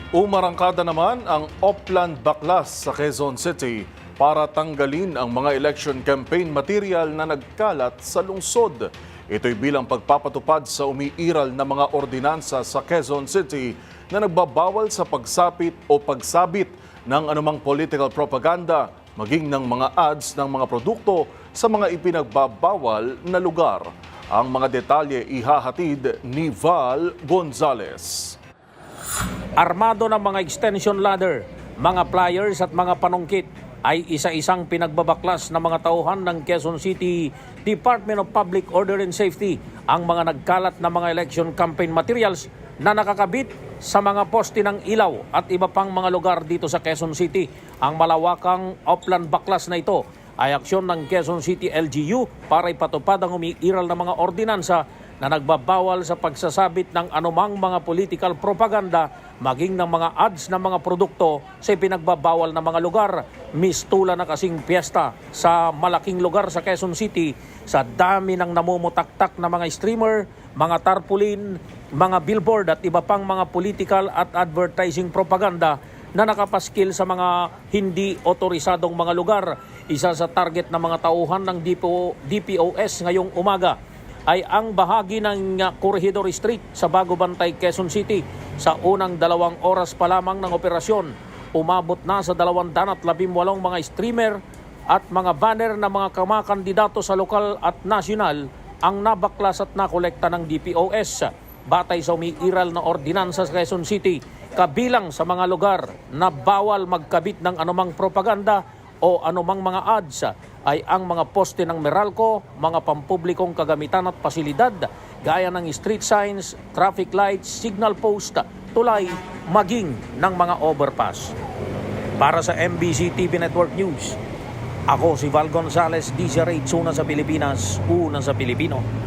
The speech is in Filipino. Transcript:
Umarangkada naman ang Oplan Baklas sa Quezon City para tanggalin ang mga election campaign material na nagkalat sa lungsod. Ito'y bilang pagpapatupad sa umiiral na mga ordinansa sa Quezon City na nagbabawal sa pagsapit o pagsabit ng anumang political propaganda maging ng mga ads ng mga produkto sa mga ipinagbabawal na lugar. Ang mga detalye ihahatid ni Val Gonzalez. Armado ng mga extension ladder, mga pliers at mga panungkit ay isa-isang pinagbabaklas ng mga tauhan ng Quezon City Department of Public Order and Safety ang mga nagkalat na mga election campaign materials na nakakabit sa mga poste ng ilaw at iba pang mga lugar dito sa Quezon City. Ang malawakang Oplan Baklas na ito ay aksyon ng Quezon City LGU para ipatupad ang umiiral na mga ordinansa na nagbabawal sa pagsasabit ng anumang mga political propaganda maging ng mga ads ng mga produkto sa ipinagbabawal na mga lugar. Mistula na kasing piyesta sa malaking lugar sa Quezon City sa dami ng namumutaktak na mga streamer, mga tarpaulin, mga billboard at iba pang mga political at advertising propaganda na nakapaskil sa mga hindi otorisadong mga lugar. Isa sa target ng mga tauhan ng DPOS ngayong umaga ay ang bahagi ng Corregidor Street sa Bago Bantay, Quezon City. Sa unang 2 oras pa lamang ng operasyon, umabot na sa 218 mga streamer at mga banner ng mga kamakandidato sa lokal at nasyonal ang nabaklas at nakolekta ng DPOS. Batay sa umiiral na ordinansa sa Quezon City, kabilang sa mga lugar na bawal magkabit ng anumang propaganda o anumang mga ads ay ang mga poste ng Meralco, mga pampublikong kagamitan at pasilidad gaya ng street signs, traffic lights, signal post, tulay, maging ng mga overpass. Para sa MBC TV Network News, ako si Val Gonzalez, DZRH, una sa Pilipinas, una sa Pilipino.